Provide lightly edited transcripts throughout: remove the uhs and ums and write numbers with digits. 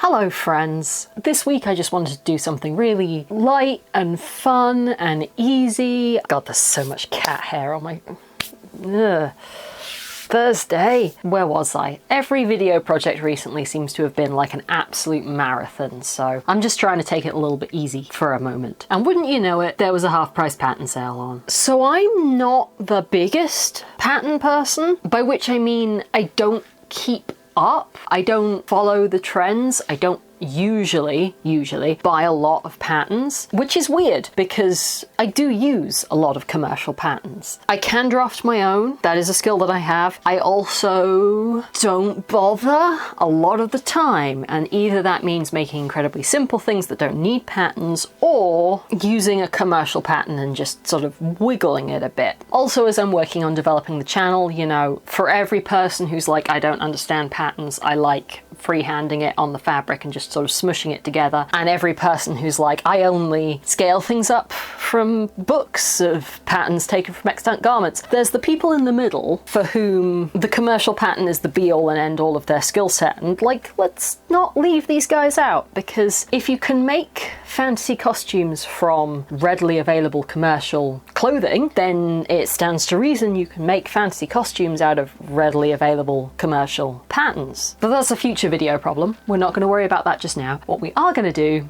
Hello friends! This week I just wanted to do something really light and fun and easy. God, there's so much cat hair on my... Ugh. Thursday. Where was I? Every video project recently seems to have been like an absolute marathon, so I'm just trying to take it a little bit easy for a moment. And wouldn't you know it, there was a half-price pattern sale on. So I'm not the biggest pattern person, by which I mean I don't keep up. I don't follow the trends. I don't usually buy a lot of patterns, which is weird because I do use a lot of commercial patterns. I can draft my own. That is a skill that I have. I also don't bother a lot of the time, and either that means making incredibly simple things that don't need patterns or using a commercial pattern and just sort of wiggling it a bit. Also, as I'm working on developing the channel, you know, for every person who's like, I don't understand patterns, I like freehanding it on the fabric and just sort of smushing it together, and every person who's like, I only scale things up from books of patterns taken from extant garments. There's the people in the middle for whom the commercial pattern is the be-all and end-all of their skill set, and like, let's not leave these guys out, because if you can make fantasy costumes from readily available commercial clothing, then it stands to reason you can make fantasy costumes out of readily available commercial patterns. But that's a future video problem. We're not going to worry about that just now. What we are going to do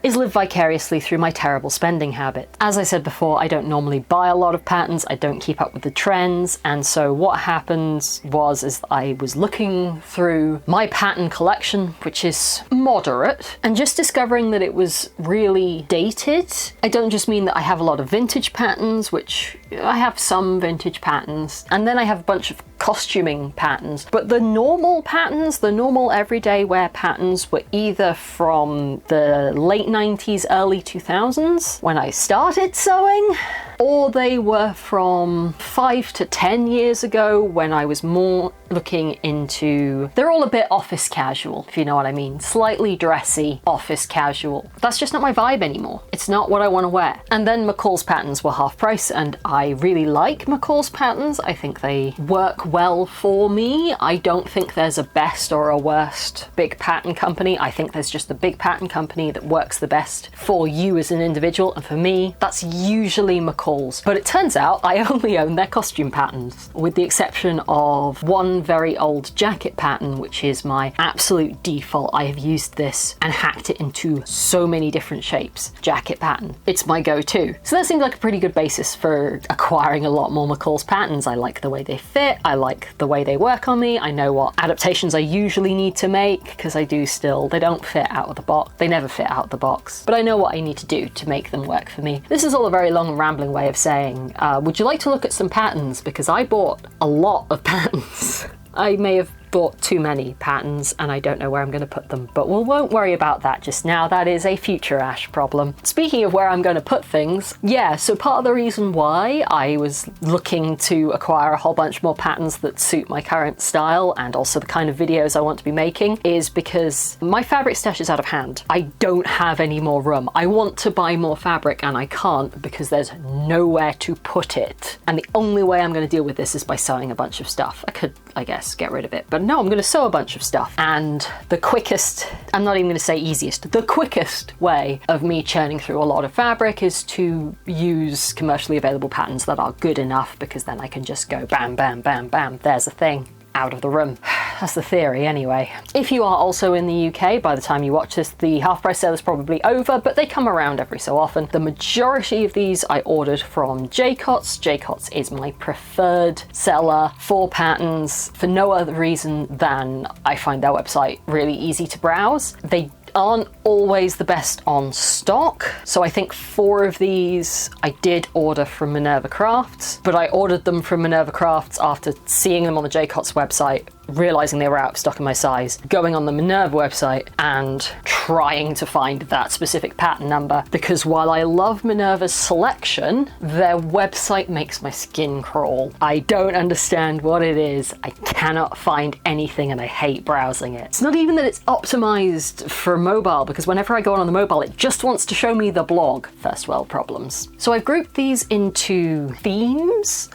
is live vicariously through my terrible spending habit. As I said before, I don't normally buy a lot of patterns, I don't keep up with the trends, and so what happened was I was looking through my pattern collection, which is moderate, and just discovering that it was really dated. I don't just mean that I have a lot of vintage patterns, which I have some vintage patterns, and then I have a bunch of costuming patterns, but the normal patterns, the normal everyday wear patterns, were either from the late 90s, early 2000s, when I started sewing, or they were from 5 to 10 years ago when I was more looking into... They're all a bit office casual, if you know what I mean. Slightly dressy office casual. That's just not my vibe anymore. It's not what I want to wear. And then McCalls patterns were half price, and I really like McCalls patterns. I think they work well for me. I don't think there's a best or a worst big pattern company. I think there's just a big pattern company that works the best for you as an individual, and for me, that's usually McCalls. But it turns out I only own their costume patterns, with the exception of one very old jacket pattern, which is my absolute default. I have used this and hacked it into so many different shapes. Jacket pattern. It's my go-to. So that seems like a pretty good basis for acquiring a lot more McCalls patterns. I like the way they fit. I like the way they work on me. I know what adaptations I usually need to make, because I do still. They don't fit out of the box. They never fit out of the box. But I know what I need to do to make them work for me. This is all a very long and rambling way of saying, would you like to look at some patterns? Because I bought a lot of patterns. I may have bought too many patterns and I don't know where I'm going to put them, but we won't worry about that just now. That is a future Ash problem. Speaking of where I'm going to put things, yeah, so part of the reason why I was looking to acquire a whole bunch more patterns that suit my current style and also the kind of videos I want to be making is because my fabric stash is out of hand. I don't have any more room. I want to buy more fabric and I can't because there's nowhere to put it. And the only way I'm going to deal with this is by sewing a bunch of stuff. I could, I guess, get rid of it, but no, I'm going to sew a bunch of stuff. And the quickest, I'm not even going to say easiest, the quickest way of me churning through a lot of fabric is to use commercially available patterns that are good enough, because then I can just go bam, bam, bam, bam, there's a thing, out of the room. That's the theory anyway. If you are also in the UK, by the time you watch this, the half price sale is probably over, but they come around every so often. The majority of these I ordered from Jcots. Jcots is my preferred seller for patterns for no other reason than I find their website really easy to browse. They aren't always the best on stock. So I think 4 of these I did order from Minerva Crafts, but I ordered them from Minerva Crafts after seeing them on the Jcots website, realizing they were out of stock in my size, going on the Minerva website and trying to find that specific pattern number, because while I love Minerva's selection, their website makes my skin crawl. I don't understand what it is. I cannot find anything and I hate browsing it. It's not even that it's optimized for mobile, because whenever I go on the mobile, it just wants to show me the blog. First world problems. So I've grouped these into themes.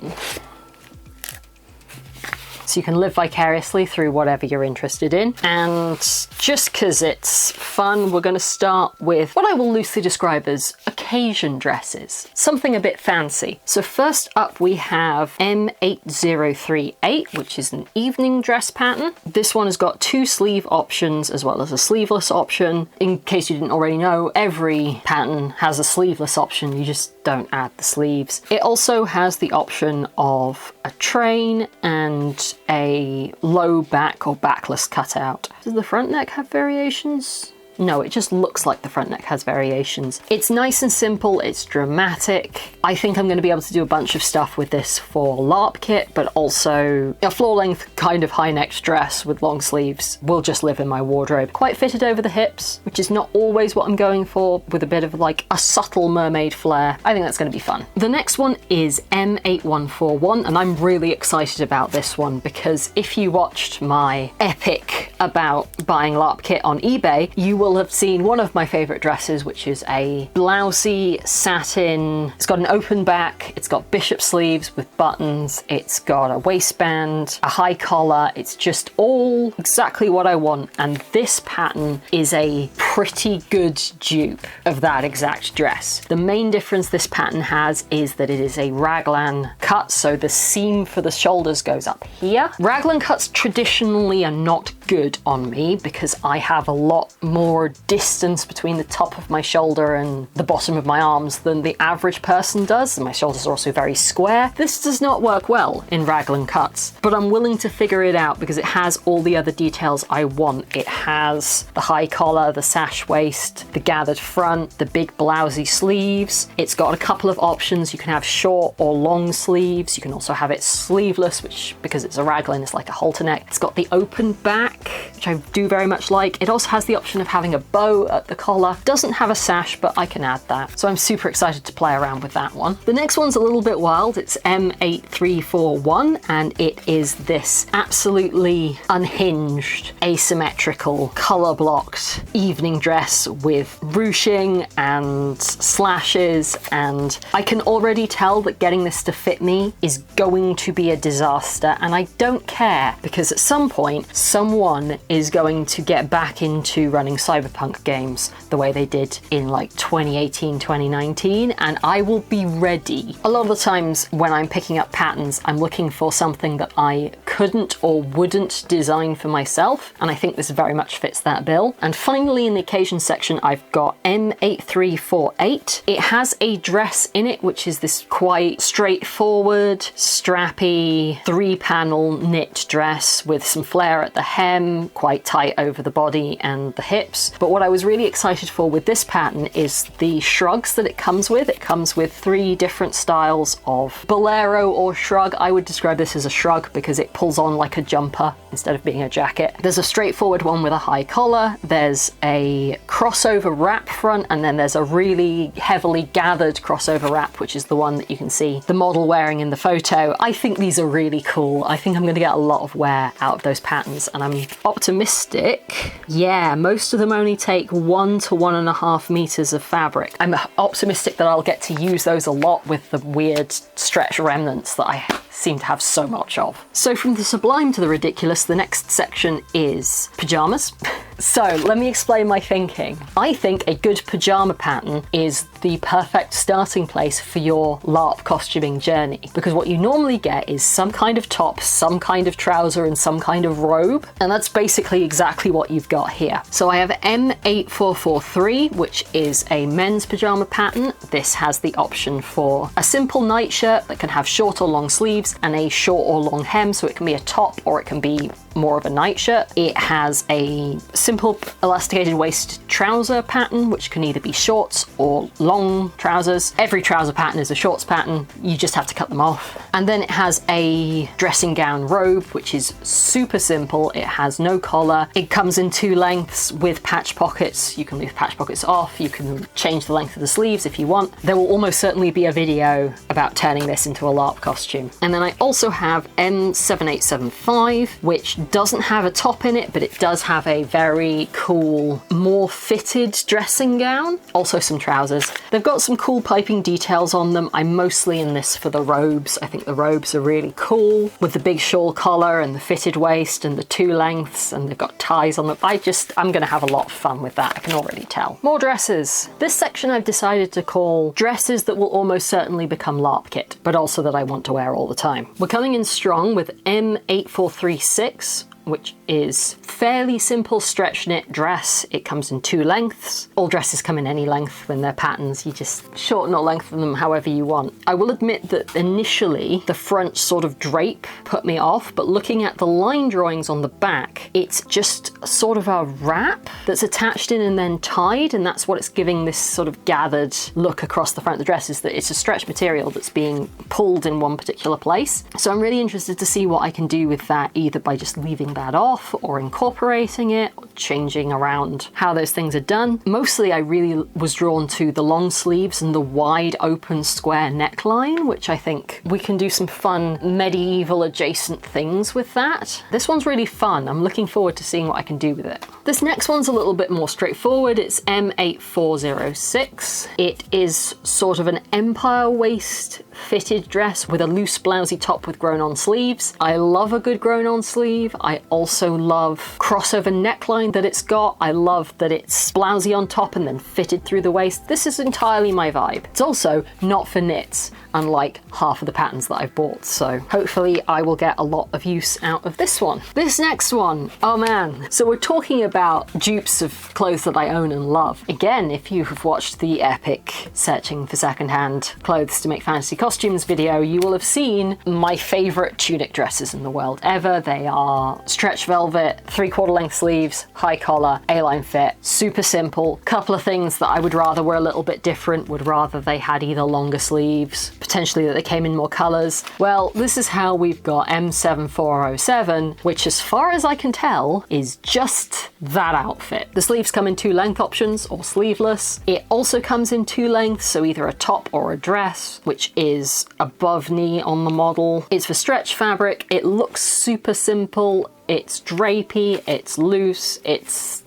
So you can live vicariously through whatever you're interested in. And just because it's fun, we're going to start with what I will loosely describe as occasion dresses. Something a bit fancy. So first up we have M8038, which is an evening dress pattern. This one has got 2 sleeve options as well as a sleeveless option. In case you didn't already know, every pattern has a sleeveless option, you just don't add the sleeves. It also has the option of a train and a low back or backless cutout. Does the front neck have variations? No, it just looks like the front neck has variations. It's nice and simple, it's dramatic. I think I'm going to be able to do a bunch of stuff with this for LARP kit, but also a floor-length kind of high-necked dress with long sleeves will just live in my wardrobe. Quite fitted over the hips, which is not always what I'm going for, with a bit of like a subtle mermaid flare. I think that's going to be fun. The next one is M8141, and I'm really excited about this one because if you watched my epic about buying LARP kit on eBay, you will have seen one of my favorite dresses, which is a blousey satin. It's got an open back, it's got bishop sleeves with buttons, it's got a waistband, a high collar. It's just all exactly what I want, and this pattern is a pretty good dupe of that exact dress. The main difference this pattern has is that it is a raglan cut, so the seam for the shoulders goes up here. Raglan cuts traditionally are not good on me because I have a lot more distance between the top of my shoulder and the bottom of my arms than the average person does, and my shoulders are also very square. This does not work well in raglan cuts, but I'm willing to figure it out because it has all the other details I want. It has the high collar, the sash waist, the gathered front, the big blousey sleeves. It's got a couple of options. You can have short or long sleeves. You can also have it sleeveless, which because it's a raglan is like a halter neck. It's got the open back, which I do very much like. It also has the option of having a bow at the collar. Doesn't have a sash, but I can add that. So I'm super excited to play around with that one. The next one's a little bit wild. It's M8341, and it is this absolutely unhinged, asymmetrical, color blocked evening dress with ruching and slashes, and I can already tell that getting this to fit me is going to be a disaster, and I don't care because at some point someone is going to get back into running cyberpunk games the way they did in like 2018, 2019, and I will be ready. A lot of the times when I'm picking up patterns, I'm looking for something that I couldn't or wouldn't design for myself, and I think this very much fits that bill. And finally, in the occasion section, I've got M8348. It has a dress in it, which is this quite straightforward, strappy, 3-panel knit dress with some flare at the hem, quite tight over the body and the hips. But what I was really excited for with this pattern is the shrugs that it comes with. It comes with 3 different styles of bolero or shrug. I would describe this as a shrug because it pulls on like a jumper instead of being a jacket. There's a straightforward one with a high collar, there's a crossover wrap front, and then there's a really heavily gathered crossover wrap, which is the one that you can see the model wearing in the photo. I think these are really cool. I think I'm going to get a lot of wear out of those patterns, and I'm optimistic. Yeah, most of them only take 1 to 1.5 meters of fabric. I'm optimistic that I'll get to use those a lot with the weird stretch remnants that I seem to have so much of. So from the sublime to the ridiculous, the next section is pajamas. So let me explain my thinking. I think a good pajama pattern is the perfect starting place for your LARP costuming journey, because what you normally get is some kind of top, some kind of trouser, and some kind of robe, and that's basically exactly what you've got here. So I have M8443, which is a men's pajama pattern. This has the option for a simple nightshirt that can have short or long sleeves and a short or long hem, so it can be a top or it can be more of a nightshirt. It has a simple elasticated waist trouser pattern, which can either be shorts or long trousers. Every trouser pattern is a shorts pattern, you just have to cut them off. And then it has a dressing gown robe, which is super simple. It has no collar. It comes in 2 lengths with patch pockets. You can leave patch pockets off. You can change the length of the sleeves if you want. There will almost certainly be a video about turning this into a LARP costume. And then I also have M7875, which doesn't have a top in it, but it does have a very cool, more fitted dressing gown. Also some trousers. They've got some cool piping details on them. I'm mostly in this for the robes. I think the robes are really cool with the big shawl collar and the fitted waist and the 2 lengths, and they've got ties on them. I'm gonna have a lot of fun with that, I can already tell. More dresses. This section I've decided to call dresses that will almost certainly become LARP kit, but also that I want to wear all the time. We're coming in strong with M8436, which is fairly simple stretch knit dress. It comes in 2 lengths. All dresses come in any length when they're patterns. You just shorten or lengthen them however you want. I will admit that initially the front sort of drape put me off, but looking at the line drawings on the back, it's just sort of a wrap that's attached in and then tied, and that's what it's giving this sort of gathered look across the front of the dress, is that it's a stretch material that's being pulled in one particular place. So I'm really interested to see what I can do with that, either by just leaving that off or incorporating it, or changing around how those things are done. Mostly I really was drawn to the long sleeves and the wide open square neckline, which I think we can do some fun medieval adjacent things with that. This one's really fun. I'm looking forward to seeing what I can do with it. This next one's a little bit more straightforward. It's M8406. It is sort of an empire waist fitted dress with a loose blousey top with grown-on sleeves. I love a good grown-on sleeve. I also love crossover neckline that it's got. I love that it's blousey on top and then fitted through the waist. This is entirely my vibe. It's also not for knits, unlike half of the patterns that I've bought, so hopefully I will get a lot of use out of this one. This next one, oh man. So we're talking about dupes of clothes that I own and love. Again, if you have watched the epic searching for secondhand clothes to make fantasy costumes video, you will have seen my favorite tunic dresses in the world ever. They are stretch velvet, 3/4 length sleeves, high collar, A-line fit, super simple. Couple of things that I would rather were a little bit different, would rather they had either longer sleeves, potentially that they came in more colors. Well, this is how we've got M7407, which as far as I can tell is just that outfit. The sleeves come in 2 length options or sleeveless. It also comes in 2 lengths, so either a top or a dress, which is above knee on the model. It's for stretch fabric. It looks super simple. It's drapey, it's loose,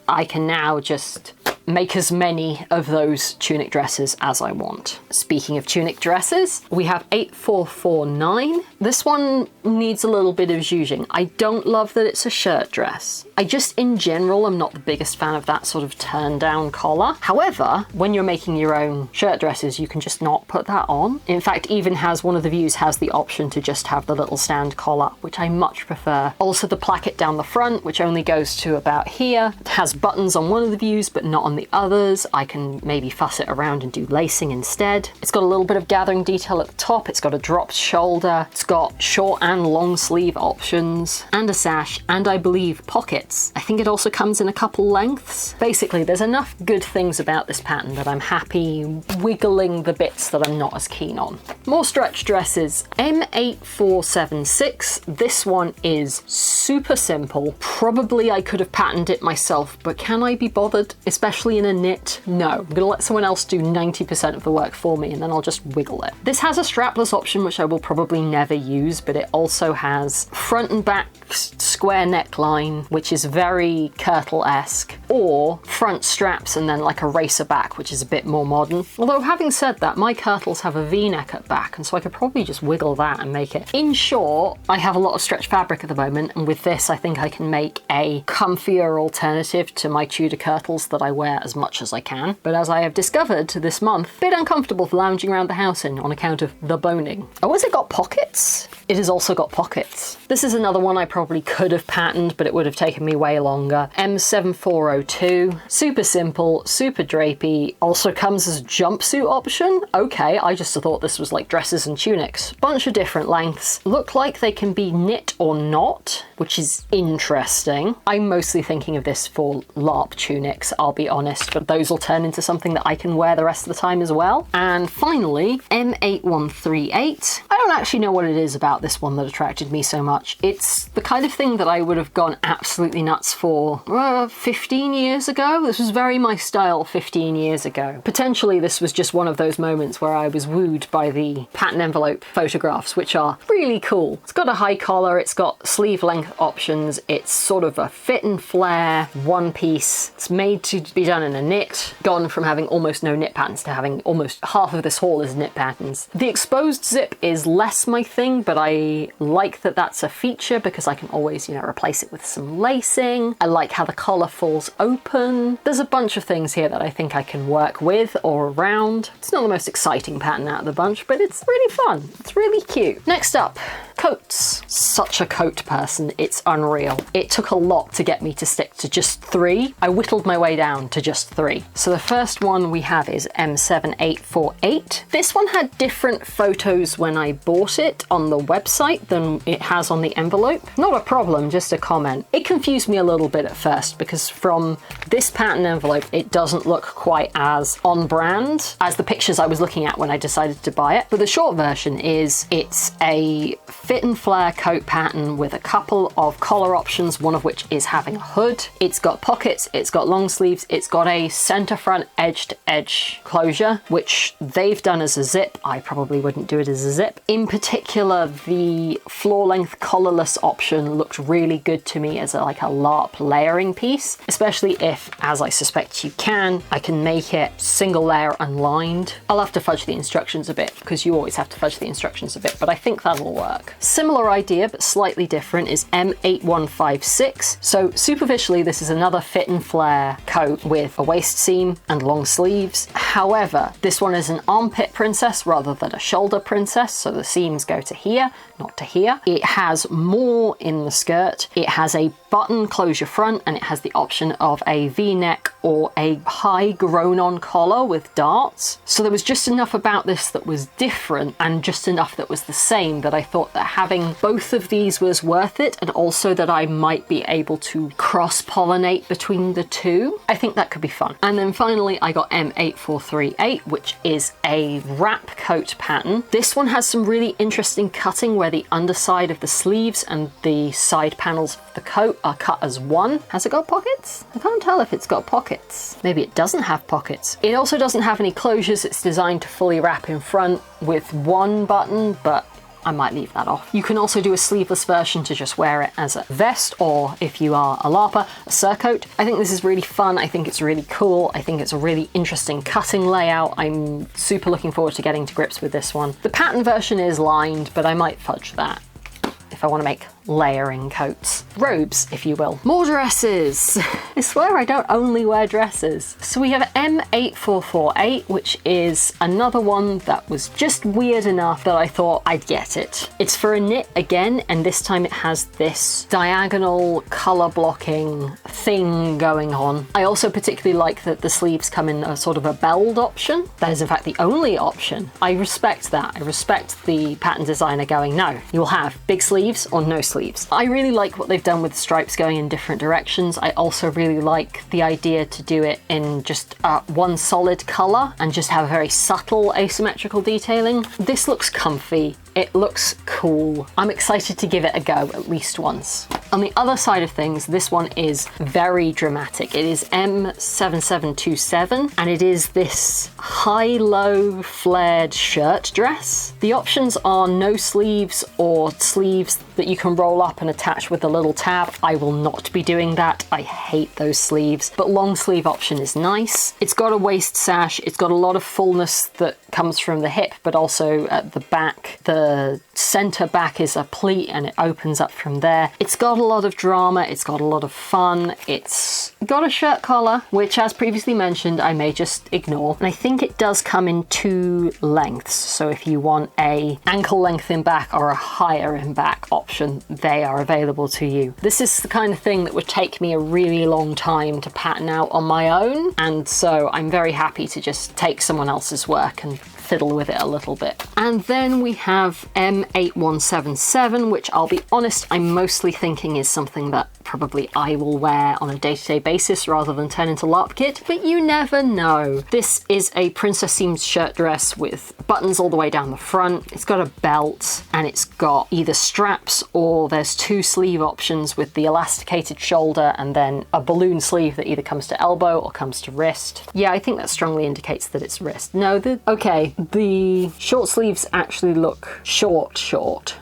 I can now just make as many of those tunic dresses as I want. Speaking of tunic dresses, we have 8449. This one needs a little bit of zhuzhing. I don't love that it's a shirt dress. I just, in general, am not the biggest fan of that sort of turn down collar. However, when you're making your own shirt dresses, you can just not put that on. In fact, even one of the views has the option to just have the little stand collar, which I much prefer. Also the placket down the front, which only goes to about here. It has buttons on one of the views, but not on the others. I can maybe fuss it around and do lacing instead. It's got a little bit of gathering detail at the top. It's got a dropped shoulder. It's got short and long sleeve options and a sash, and I believe pockets. I think it also comes in a couple lengths. Basically, there's enough good things about this pattern that I'm happy wiggling the bits that I'm not as keen on. More stretch dresses. M8476. This one is super simple. Probably I could have patterned it myself, but can I be bothered? Especially in a knit? No. I'm gonna let someone else do 90% of the work for me, and then I'll just wiggle it. This has a strapless option, which I will probably never use, but it also has front and back square neckline, which is very kirtle-esque, or front straps and then like a racer back, which is a bit more modern. Although having said that, my kirtles have a V-neck at back, and so I could probably just wiggle that and make it. In short, I have a lot of stretch fabric at the moment, and with this I think I can make a comfier alternative to my Tudor kirtles that I wear as much as I can. But as I have discovered this month, a bit uncomfortable for lounging around the house in on account of the boning. Oh, has it got pockets? It has also got pockets. This is another one I probably could have patterned, but it would have taken me way longer. M7402, super simple, super drapey, also comes as a jumpsuit option. Okay, I just thought this was like dresses and tunics. Bunch of different lengths. Look like they can be knit or not, which is interesting. I'm mostly thinking of this for LARP tunics, I'll be honest, but those will turn into something that I can wear the rest of the time as well. And finally, M8138. I don't don't actually know what it is about this one that attracted me so much. It's the kind of thing that I would have gone absolutely nuts for 15 years ago. This was very my style 15 years ago. Potentially this was just one of those moments where I was wooed by the pattern envelope photographs, which are really cool. It's got a high collar, it's got sleeve length options, it's sort of a fit and flare one piece. It's made to be done in a knit, gone from having almost no knit patterns to having almost half of this haul is knit patterns. The exposed zip is less my thing, but I like that that's a feature because I can always, you know, replace it with some lacing. I like how the collar falls open. There's a bunch of things here that I think I can work with or around. It's not the most exciting pattern out of the bunch, but it's really fun. It's really cute. Next up, coats. Such a coat person, it's unreal. It took a lot to get me to stick to just 3. I whittled my way down to just 3. So the first one we have is M7848. This one had different photos when I bought it on the website than it has on the envelope. Not a problem, just a comment. It confused me a little bit at first because from this pattern envelope, it doesn't look quite as on brand as the pictures I was looking at when I decided to buy it. But the short version is it's a fit and flare coat pattern with a couple of collar options, one of which is having a hood. It's got pockets, it's got long sleeves, it's got a center front edge to edge closure, which they've done as a zip. I probably wouldn't do it as a zip. In particular, the floor length collarless option looked really good to me as like a LARP layering piece, especially if, as I suspect you can, I can make it single layer unlined. I'll have to fudge the instructions a bit because you always have to fudge the instructions a bit, but I think that'll work. Similar idea, but slightly different is M8156. So superficially, this is another fit and flare coat with a waist seam and long sleeves. However, this one is an armpit princess rather than a shoulder princess, so the seams go to here, not to here. It has more in the skirt. It has a button closure front and it has the option of a V-neck or a high grown-on collar with darts. So there was just enough about this that was different and just enough that was the same that I thought that having both of these was worth it, and also that I might be able to cross-pollinate between the two. I think that could be fun. And then finally I got M8438, which is a wrap coat pattern. This one has some really interesting cutting where the underside of the sleeves and the side panels of the coat are cut as one. Has it got pockets? I can't tell if it's got pockets. Maybe it doesn't have pockets. It also doesn't have any closures. It's designed to fully wrap in front with one button, but I might leave that off. You can also do a sleeveless version to just wear it as a vest, or if you are a LARPer, a surcoat. I think this is really fun. I think it's really cool. I think it's a really interesting cutting layout. I'm super looking forward to getting to grips with this one. The pattern version is lined, but I might fudge that if I want to make layering coats. Robes, if you will. More dresses. I swear I don't only wear dresses. So we have M8448, which is another one that was just weird enough that I thought I'd get it. It's for a knit again, and this time it has this diagonal color blocking thing going on. I also particularly like that the sleeves come in a sort of a belled option. That is in fact the only option. I respect that. I respect the pattern designer going, no, you'll have big sleeves or no sleeves. I really like what they've done with stripes going in different directions. I also really like the idea to do it in just one solid color and just have a very subtle asymmetrical detailing. This looks comfy. It looks cool. I'm excited to give it a go at least once. On the other side of things, this one is very dramatic. It is M7727, and it is this high-low flared shirt dress. The options are no sleeves or sleeves that you can roll up and attach with a little tab. I will not be doing that. I hate those sleeves, but long sleeve option is nice. It's got a waist sash. It's got a lot of fullness that comes from the hip, but also at the back. The center back is a pleat and it opens up from there. It's got a lot of drama. It's got a lot of fun. It's got a shirt collar, which as previously mentioned, I may just ignore. And I think it does come in 2 lengths. So if you want a ankle length in back or a higher in back option, they are available to you. This is the kind of thing that would take me a really long time to pattern out on my own. And so I'm very happy to just take someone else's work and fiddle with it a little bit. And then we have M8177, which I'll be honest, I'm mostly thinking is something that probably I will wear on a day-to-day basis rather than turn into LARP kit, but you never know. This is a princess seamed shirt dress with buttons all the way down the front. It's got a belt and it's got either straps or there's 2 sleeve options with the elasticated shoulder and then a balloon sleeve that either comes to elbow or comes to wrist. Yeah, I think that strongly indicates that it's wrist. No, the short sleeves actually look short,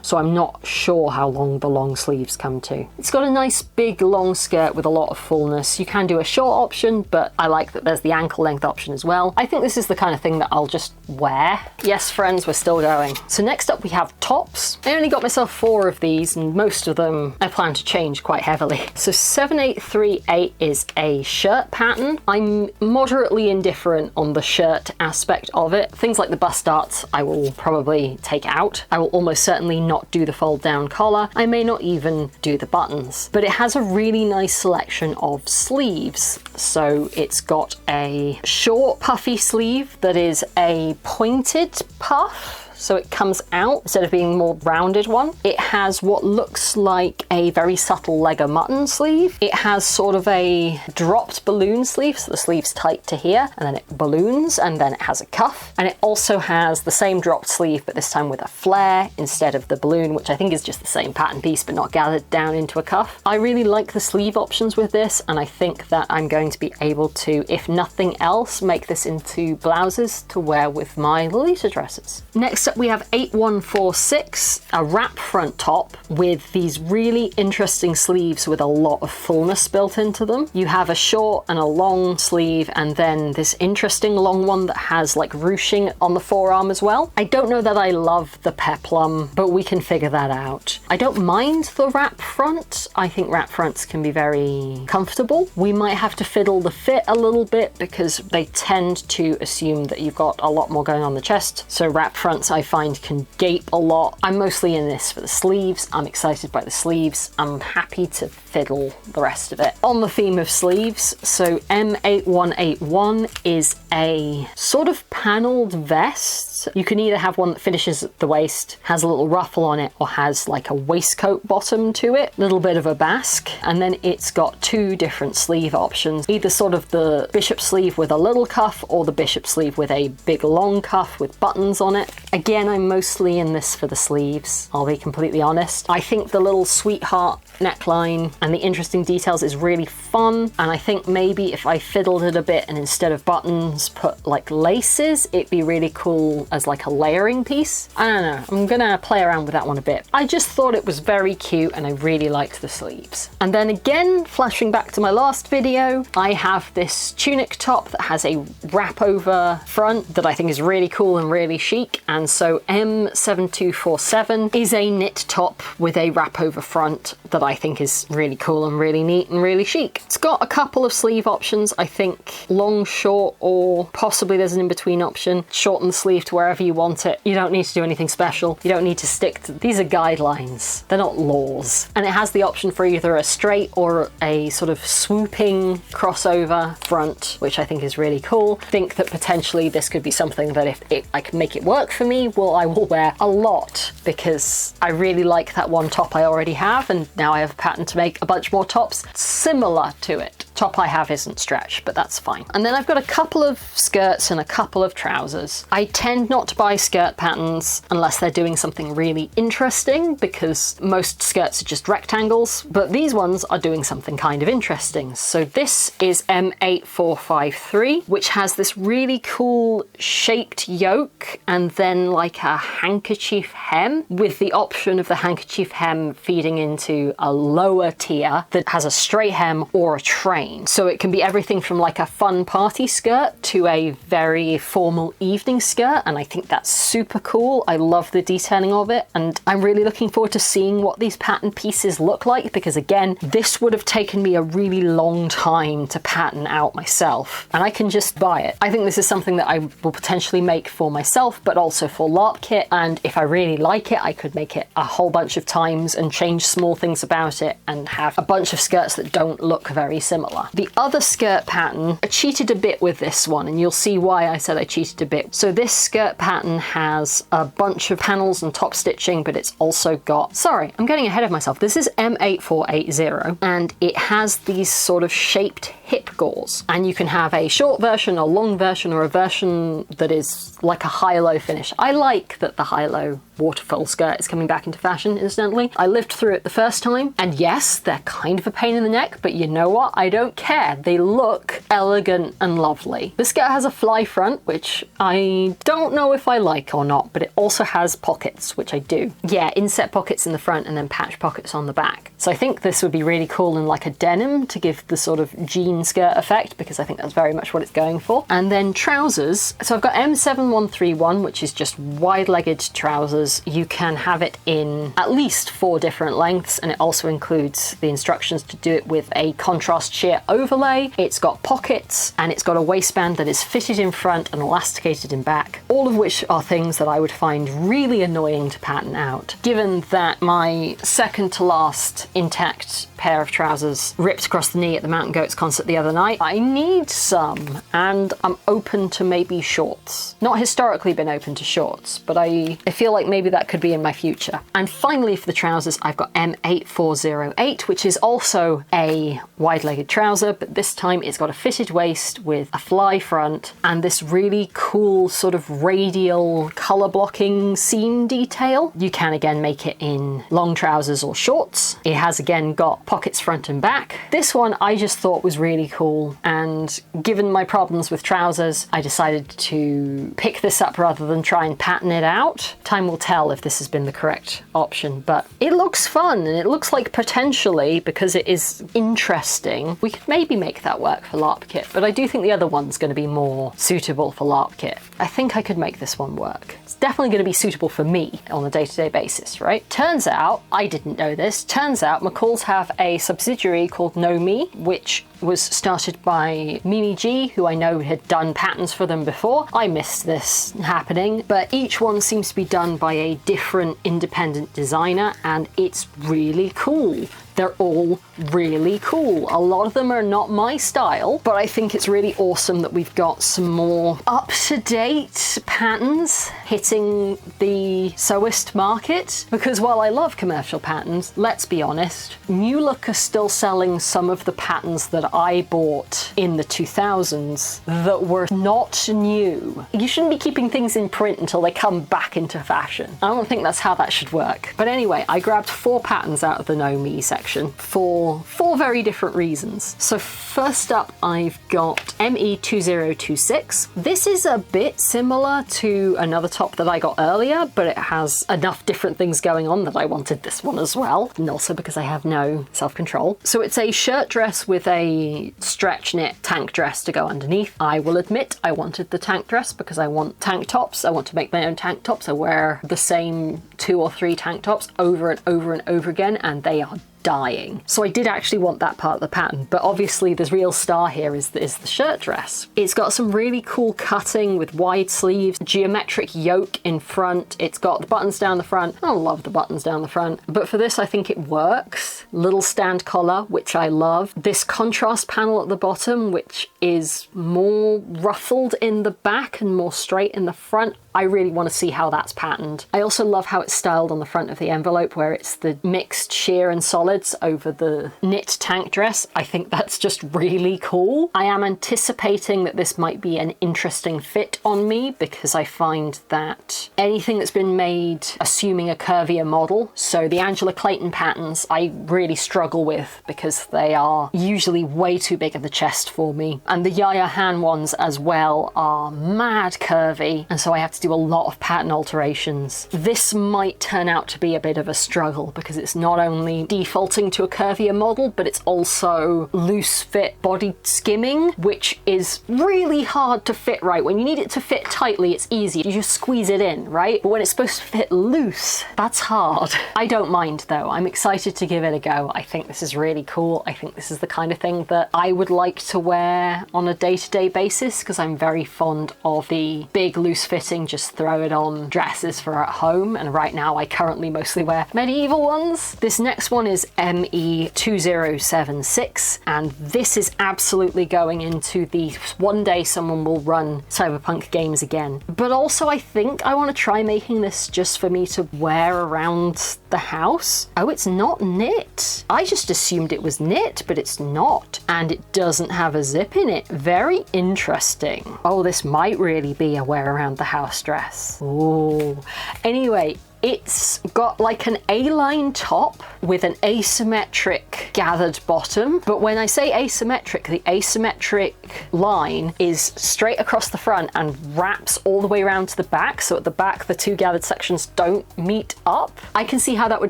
so I'm not sure how long the long sleeves come to. It's got a nice big long skirt with a lot of fullness. You can do a short option, but I like that there's the ankle length option as well. I think this is the kind of thing that I'll just wear. Yes, friends, we're still going. So next up we have tops. I only got myself 4 of these and most of them I plan to change quite heavily. So 7838 is a shirt pattern. I'm moderately indifferent on the shirt aspect of it. Things like the bust darts I will probably take out. I will almost certainly not do the fold down collar. I may not even do the buttons, but it has a really nice selection of sleeves. So it's got a short puffy sleeve that is a pointed puff, so it comes out instead of being more rounded one. It has what looks like a very subtle leg of mutton sleeve. It has sort of a dropped balloon sleeve, so the sleeve's tight to here, and then it balloons, and then it has a cuff. And it also has the same dropped sleeve, but this time with a flare instead of the balloon, which I think is just the same pattern piece, but not gathered down into a cuff. I really like the sleeve options with this, and I think that I'm going to be able to, if nothing else, make this into blouses to wear with my Lolita dresses. Next up we have 8146, a wrap front top with these really interesting sleeves with a lot of fullness built into them. You have a short and a long sleeve and then this interesting long one that has like ruching on the forearm as well. I don't know that I love the peplum, but we can figure that out. I don't mind the wrap front. I think wrap fronts can be very comfortable. We might have to fiddle the fit a little bit because they tend to assume that you've got a lot more going on the chest. So wrap fronts I find can gape a lot. I'm mostly in this for the sleeves. I'm excited by the sleeves. I'm happy to fiddle the rest of it. On the theme of sleeves, so M8181 is a sort of panelled vest. You can either have one that finishes at the waist, has a little ruffle on it, or has like a waistcoat bottom to it, a little bit of a basque, and then it's got 2 different sleeve options, either sort of the bishop sleeve with a little cuff or the bishop sleeve with a big long cuff with buttons on it. Again, I'm mostly in this for the sleeves, I'll be completely honest. I think the little sweetheart neckline and the interesting details is really fun, and I think maybe if I fiddled it a bit and instead of buttons put like laces, it'd be really cool as like a layering piece. I don't know, I'm gonna play around with that one a bit. I just thought it was very cute and I really liked the sleeves. And then again, flashing back to my last video, I have this tunic top that has a wrap over front that I think is really cool and really chic, and so M7247 is a knit top with a wrap over front that I think is really cool and really neat and really chic. It's got a couple of sleeve options, I think long, short, or possibly there's an in-between option. Shorten the sleeve to wherever you want it. You don't need to do anything special. You don't need to stick to, these are guidelines, they're not laws. And it has the option for either a straight or a sort of swooping crossover front, which I think is really cool. I think that potentially this could be something that if I can make it work for me, well, I will wear a lot because I really like that one top I already have, and now I have a pattern to make a bunch more tops similar to it. Top I have isn't stretch, but that's fine. And then I've got a couple of skirts and a couple of trousers. I tend not to buy skirt patterns unless they're doing something really interesting, because most skirts are just rectangles, but these ones are doing something kind of interesting. So this is M8453, which has this really cool shaped yoke and then like a handkerchief hem, with the option of the handkerchief hem feeding into a lower tier that has a straight hem or a train. So it can be everything from like a fun party skirt to a very formal evening skirt, and I think that's super cool. I love the detailing of it, and I'm really looking forward to seeing what these pattern pieces look like, because again, this would have taken me a really long time to pattern out myself, and I can just buy it. I think this is something that I will potentially make for myself, but also for LARP kit, and if I really like it, I could make it a whole bunch of times and change small things about it and have a bunch of skirts that don't look very similar. colour. The other skirt pattern, I cheated a bit with this one, and you'll see why I said I cheated a bit. So this skirt pattern has a bunch of panels and top stitching, but it's also got, sorry, I'm getting ahead of myself. This is M8480, and it has these sort of shaped hip gauze. And you can have a short version, a long version, or a version that is like a high-low finish. I like that the high-low waterfall skirt is coming back into fashion, incidentally. I lived through it the first time, and yes, they're kind of a pain in the neck, but you know what? I don't care. They look elegant and lovely. The skirt has a fly front, which I don't know if I like or not, but it also has pockets, which I do. Yeah, inset pockets in the front and then patch pockets on the back. So I think this would be really cool in like a denim to give the sort of jean skirt effect, because I think that's very much what it's going for. And then trousers. So I've got M7131, which is just wide-legged trousers. You can have it in at least 4 different lengths, and it also includes the instructions to do it with a contrast sheer overlay. It's got pockets, and it's got a waistband that is fitted in front and elasticated in back, all of which are things that I would find really annoying to pattern out. Given that my second to last intact pair of trousers ripped across the knee at the Mountain Goats concert the other night, I need some, and I'm open to maybe shorts. Not historically been open to shorts, but I feel like maybe that could be in my future. And finally for the trousers, I've got M8408, which is also a wide-legged trouser, but this time it's got a fitted waist with a fly front and this really cool sort of radial color blocking seam detail. You can again make it in long trousers or shorts. It has again got pockets front and back. This one I just thought was really cool, and given my problems with trousers, I decided to pick this up rather than try and pattern it out. Time will tell if this has been the correct option, but it looks fun, and it looks like potentially, because it is interesting, we could maybe make that work for LARP kit, but I do think the other one's going to be more suitable for LARP kit. I think I could make this one work. It's definitely going to be suitable for me on a day-to-day basis, right? Turns out, I didn't know this, turns out McCalls have a subsidiary called KnowMe, which was started by Mimi G, who I know had done patterns for them before. I missed this happening, but each one seems to be done by a different independent designer, and it's really cool. They're all really cool. A lot of them are not my style, but I think it's really awesome that we've got some more up-to-date patterns hitting the sewist market. Because while I love commercial patterns, let's be honest, New Look are still selling some of the patterns that I bought in the 2000s that were not new. You shouldn't be keeping things in print until they come back into fashion. I don't think that's how that should work. But anyway, I grabbed 4 patterns out of the KnowMe section for 4 very different reasons. So first up, I've got ME2026. This is a bit similar to another top that I got earlier, but it has enough different things going on that I wanted this one as well, and also because I have no self-control. So it's a shirt dress with a stretch knit tank dress to go underneath. I will admit I wanted the tank dress because I want tank tops. I want to make my own tank tops. I wear the same 2 or 3 tank tops over and over and over again, and they are dying. So I did actually want that part of the pattern, but obviously the real star here is the shirt dress. It's got some really cool cutting with wide sleeves, geometric yoke in front. It's got the buttons down the front. I love the buttons down the front, but for this I think it works. Little stand collar, which I love. This contrast panel at the bottom, which is more ruffled in the back and more straight in the front. I really want to see how that's patterned. I also love how it's styled on the front of the envelope, where it's the mixed sheer and solids over the knit tank dress. I think that's just really cool. I am anticipating that this might be an interesting fit on me, because I find that anything that's been made assuming a curvier model, so the Angela Clayton patterns, I really struggle with because they are usually way too big of the chest for me. And the Yaya Han ones as well are mad curvy, and so I have to do a lot of pattern alterations. This might turn out to be a bit of a struggle because it's not only defaulting to a curvier model, but it's also loose fit body skimming, which is really hard to fit right. When you need it to fit tightly, it's easy. You just squeeze it in, right? But when it's supposed to fit loose, that's hard. I don't mind though. I'm excited to give it a go. I think this is really cool. I think this is the kind of thing that I would like to wear on a day-to-day basis, because I'm very fond of the big loose fitting just throw it on dresses for at home. And right now I currently mostly wear medieval ones. This next one is ME2076, and this is absolutely going into the one day someone will run cyberpunk games again. But also I think I want to try making this just for me to wear around the house. Oh, it's not knit. I just assumed it was knit, but it's not. And it doesn't have a zip in it. Very interesting. Oh, this might really be a wear around the house dress. Ooh. Anyway, it's got like an A-line top with an asymmetric gathered bottom. But when I say asymmetric, the asymmetric line is straight across the front and wraps all the way around to the back. So at the back, the two gathered sections don't meet up. I can see how that would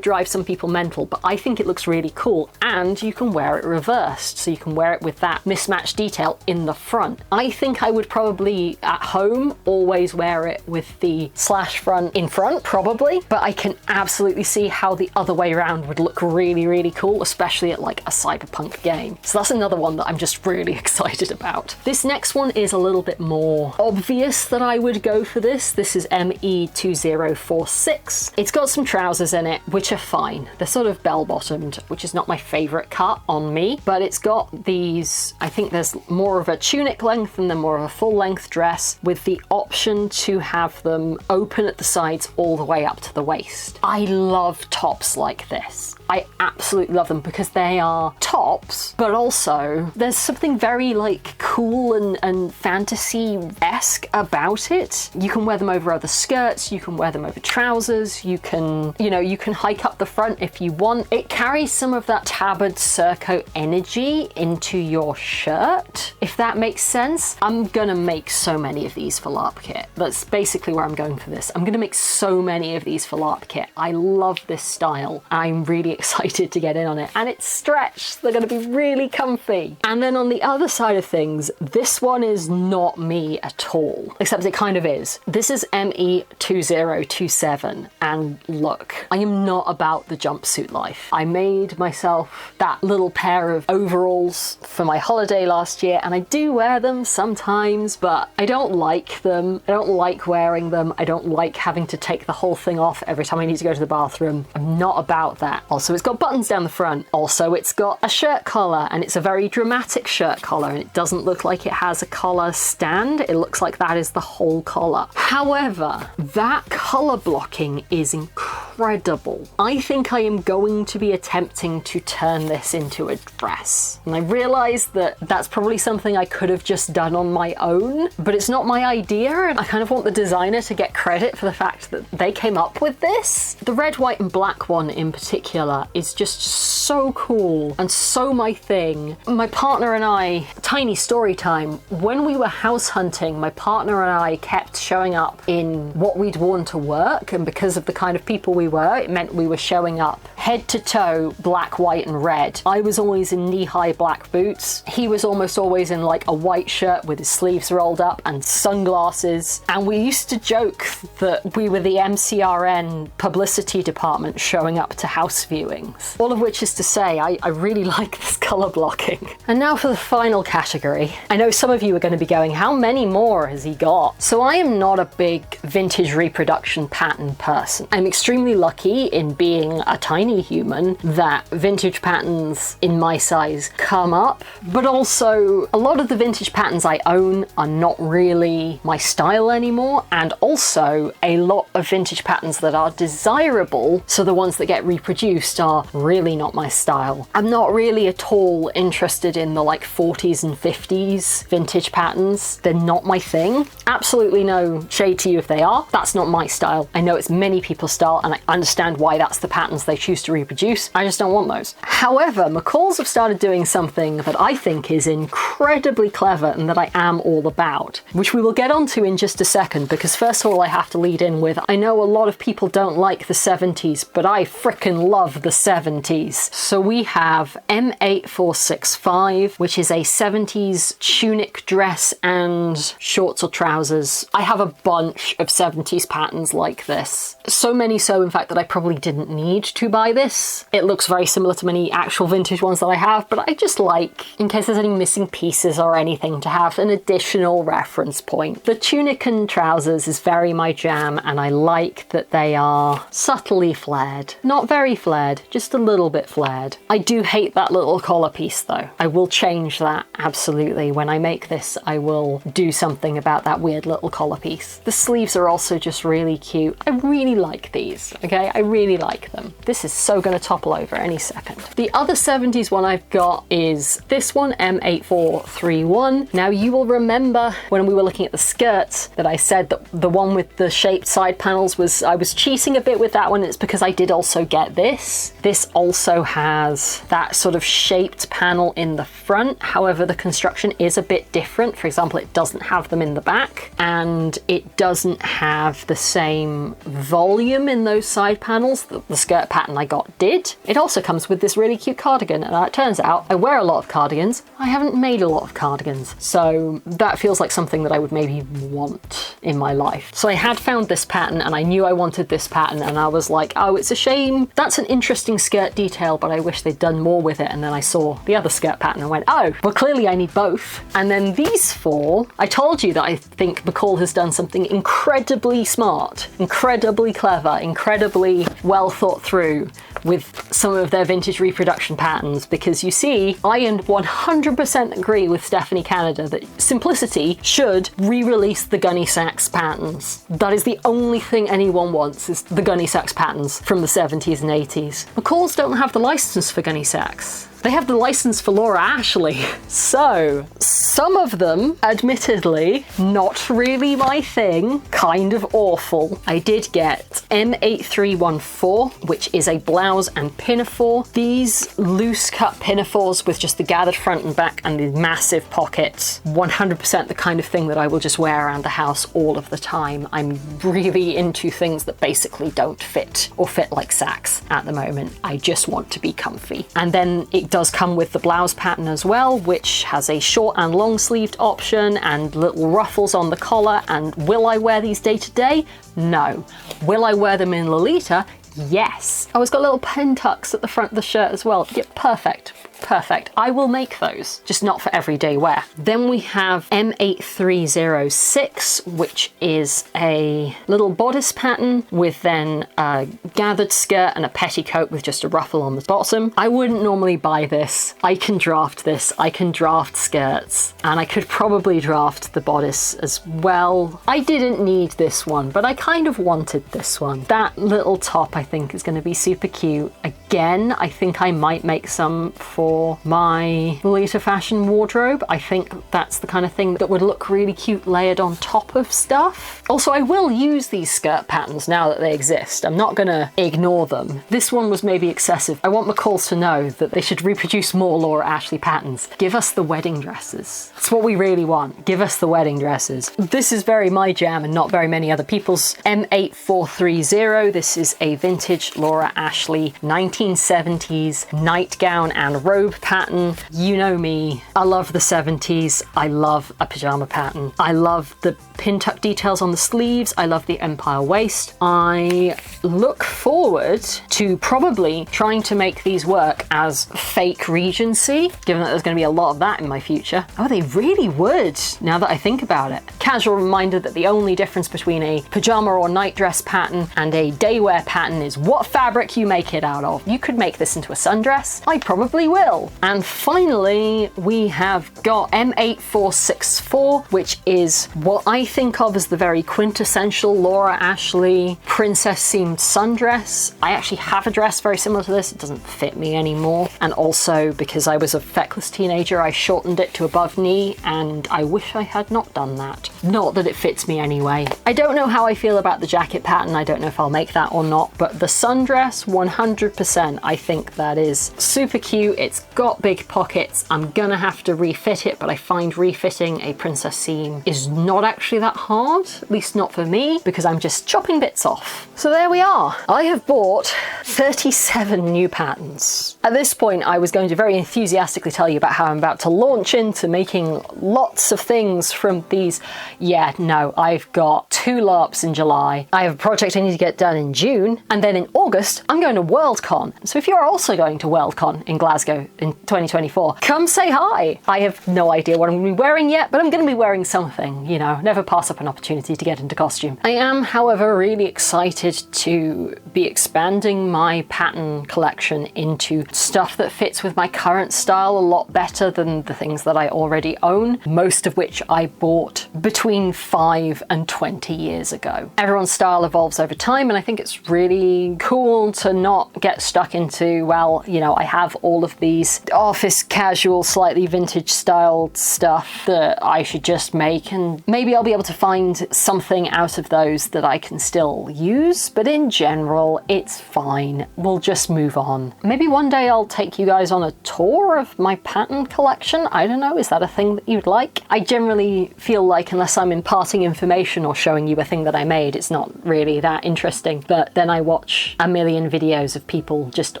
drive some people mental, but I think it looks really cool. And you can wear it reversed. So you can wear it with that mismatched detail in the front. I think I would probably at home always wear it with the slash front in front, probably. But I can absolutely see how the other way around would look really, really cool, especially at like a cyberpunk game. So that's another one that I'm just really excited about. This next one is a little bit more obvious that I would go for this. This is ME2046. It's got some trousers in it, which are fine. They're sort of bell-bottomed, which is not my favorite cut on me, but it's got these, I think there's more of a tunic length and then more of a full length dress with the option to have them open at the sides all the way up to the waist. I love tops like this. I absolutely love them because they are tops, but also there's something very like cool and fantasy-esque about it. You can wear them over other skirts, you can wear them over trousers, you can hike up the front if you want. It carries some of that tabard Serco energy into your shirt, if that makes sense. I'm gonna make so many of these for LARP kit. That's basically where I'm going for this. I'm gonna make so many of these for LARP kit. I love this style. I'm really excited to get in on it, and it's stretched. They're going to be really comfy. And then on the other side of things, this one is not me at all, except it kind of is. This is ME2027, and look, I am not about the jumpsuit life. I made myself that little pair of overalls for my holiday last year, and I do wear them sometimes, but I don't like them. I don't like wearing them. I don't like having to take the whole thing off every time I need to go to the bathroom. I'm not about that. Also, it's got buttons down the front. Also, it's got a shirt collar, and it's a very dramatic shirt collar, and it doesn't look like it has a collar stand. It looks like that is the whole collar. However, that color blocking is incredible. I think I am going to be attempting to turn this into a dress. And I realize that that's probably something I could have just done on my own, but it's not my idea, and I kind of want the designer to get credit for the fact that they came up with this. The red, white, and black one in particular is just so cool and so my thing. My partner and I, tiny story time, when we were house hunting, my partner and I kept showing up in what we'd worn to work, and because of the kind of people we were, it meant we were showing up head to toe black, white, and red. I was always in knee-high black boots. He was almost always in like a white shirt with his sleeves rolled up and sunglasses, and we used to joke that we were the MCRN publicity department showing up to house viewings. All of which is to say, I really like this color blocking. And now for the final category. I know some of you are going to be going, how many more has he got? So I am not a big vintage reproduction pattern person. I'm extremely lucky in being a tiny human that vintage patterns in my size come up, but also a lot of the vintage patterns I own are not really my style anymore, and also a lot of vintage patterns that are desirable, so the ones that get reproduced are really not my style. I'm not really at all interested in the like 40s and 50s vintage patterns. They're not my thing. Absolutely no shade to you if they are. That's not my style. I know it's many people's style, and I understand why that's the patterns they choose to reproduce. I just don't want those. However, McCalls have started doing something that I think is incredibly clever and that I am all about, which we will get onto in just a second, because first of all I have to lead in with, I know a lot of people don't like the 70s, but I frickin' love the 70s. So we have M8465, which is a 70s tunic dress and shorts or trousers. I have a bunch of 70s patterns like this. So many so, in the fact that I probably didn't need to buy this. It looks very similar to many actual vintage ones that I have, but I just like, in case there's any missing pieces or anything, to have an additional reference point. The tunic and trousers is very my jam, and I like that they are subtly flared. Not very flared, just a little bit flared. I do hate that little collar piece though. I will change that, absolutely. When I make this, I will do something about that weird little collar piece. The sleeves are also just really cute. I really like these, okay? I really like them. This is so gonna topple over any second. The other 70s one I've got is this one, M8431. Now you will remember when we were looking at the skirts that I said that the one with the shaped side panels was, I was cheating a bit with that one. It's because I did also get this. This also has that sort of shaped panel in the front. However, the construction is a bit different. For example, it doesn't have them in the back, and it doesn't have the same volume in those side panels that the skirt pattern I got did. It also comes with this really cute cardigan, and it turns out I wear a lot of cardigans. I haven't made a lot of cardigans, so that feels like something that I would maybe want in my life. So I had found this pattern and I knew I wanted this pattern, and I was like, oh, it's a shame. That's an interesting skirt detail, but I wish they'd done more with it. And then I saw the other skirt pattern and went, oh, well, clearly I need both. And then these four, I told you that I think McCall has done something incredibly smart, incredibly clever, incredibly well thought through with some of their vintage reproduction patterns, because you see, I 100% agree with Stephanie Canada that Simplicity should re-release the Gunny Sacks patterns. That is the only thing anyone wants, is the Gunny Sacks patterns from the 70s and 80s. McCalls don't have the license for Gunny Sacks. They have the license for Laura Ashley. So some of them, admittedly, not really my thing, kind of awful. I did get M8314, which is a blouse and pinafore. These loose cut pinafores with just the gathered front and back and the massive pockets, 100% the kind of thing that I will just wear around the house all of the time. I'm really into things that basically don't fit or fit like sacks at the moment. I just want to be comfy. And then it does come with the blouse pattern as well, which has a short and long sleeved option and little ruffles on the collar. And will I wear these day to day? No. Will I wear them in Lolita? Yes. Oh, it's got little pin tucks at the front of the shirt as well. Yeah, perfect. Perfect. I will make those, just not for everyday wear. Then we have M8306, which is a little bodice pattern with then a gathered skirt and a petticoat with just a ruffle on the bottom. I wouldn't normally buy this. I can draft this. I can draft skirts, and I could probably draft the bodice as well. I didn't need this one, but I kind of wanted this one. That little top I think is going to be super cute. Again, I think I might make some for my Lolita fashion wardrobe. I think that's the kind of thing that would look really cute layered on top of stuff. Also, I will use these skirt patterns now that they exist. I'm not gonna ignore them. This one was maybe excessive. I want McCalls to know that they should reproduce more Laura Ashley patterns. Give us the wedding dresses. That's what we really want. Give us the wedding dresses. This is very my jam and not very many other people's. M8430. This is a vintage Laura Ashley 1970s nightgown and robe pattern. You know me. I love the 70s. I love a pajama pattern. I love the pin tuck details on the sleeves. I love the empire waist. I look forward to probably trying to make these work as fake Regency, given that there's going to be a lot of that in my future. Oh, they really would, now that I think about it. Casual reminder that the only difference between a pajama or nightdress pattern and a daywear pattern is what fabric you make it out of. You could make this into a sundress. I probably will. And finally, we have got M8464, which is what I think of as the very quintessential Laura Ashley princess-themed sundress. I actually have a dress very similar to this. It doesn't fit me anymore. And also, because I was a feckless teenager, I shortened it to above knee, and I wish I had not done that. Not that it fits me anyway. I don't know how I feel about the jacket pattern. I don't know if I'll make that or not, but the sundress, 100%. I think that is super cute. It's got big pockets. I'm gonna have to refit it, but I find refitting a princess seam is not actually that hard, at least not for me, because I'm just chopping bits off. So there we are. I have bought 37 new patterns. At this point, I was going to very enthusiastically tell you about how I'm about to launch into making lots of things from these. Yeah, no, I've got 2 LARPs in July. I have a project I need to get done in June, and then in August, I'm going to Worldcon. So if you're also going to Worldcon in Glasgow in 2024, come say hi. I have no idea what I'm going to be wearing yet, but I'm going to be wearing something, you know, never pass up an opportunity to get into costume. I am, however, really excited to be expanding my pattern collection into stuff that fits with my current style a lot better than the things that I already own, most of which I bought between 5 and 20 years ago. Everyone's style evolves over time, and I think it's really cool to not get stuck into, well, you know, I have all of these office casual, slightly vintage styled stuff that I should just make, and maybe I'll be able to find something out of those that I can still use, but in general, it's fine. We'll just move on. Maybe one day I'll take you guys on a tour of my pattern collection. I don't know, is that a thing that you'd like? I generally feel like unless I'm imparting information or showing you a thing that I made, it's not really that interesting, but then I watch a million videos of people just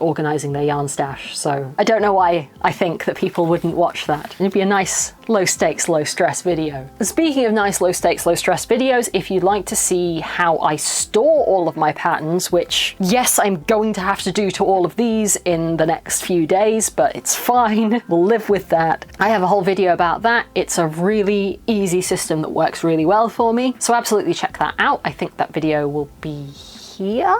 organising their yarn stash, so I don't know why I think that people wouldn't watch that. It'd be a nice low stakes, low stress video. Speaking of nice low stakes, low stress videos, if you'd like to see how I store all of my patterns, which yes, I'm going to have to do to all of these in the next few days, but it's fine, we'll live with that. I have a whole video about that. It's a really easy system that works really well for me, so absolutely check that out. I think that video will be here.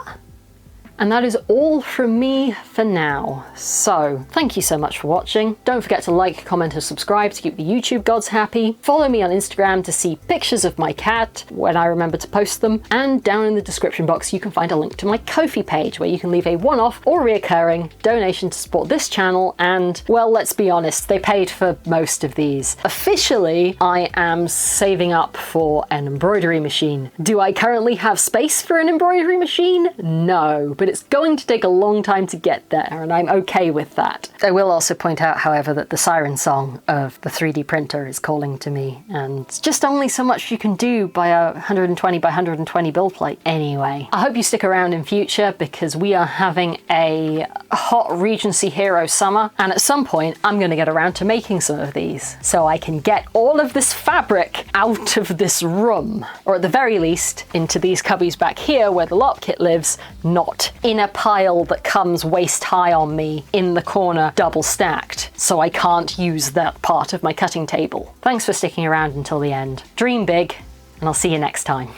And that is all from me for now. So thank you so much for watching. Don't forget to like, comment and subscribe to keep the YouTube gods happy. Follow me on Instagram to see pictures of my cat when I remember to post them. And down in the description box you can find a link to my Ko-fi page where you can leave a one-off or reoccurring donation to support this channel, and well, let's be honest, they paid for most of these. Officially, I am saving up for an embroidery machine. Do I currently have space for an embroidery machine? No, but it's going to take a long time to get there, and I'm okay with that. I will also point out, however, that the siren song of the 3D printer is calling to me, and it's just only so much you can do by a 120 by 120 build plate. Anyway, I hope you stick around in future because we are having a hot Regency Hero summer, and at some point I'm going to get around to making some of these so I can get all of this fabric out of this room, or at the very least into these cubbies back here where the LARP kit lives, not in a pile that comes waist high on me in the corner double stacked, so I can't use that part of my cutting table. Thanks for sticking around until the end. Dream big, and I'll see you next time.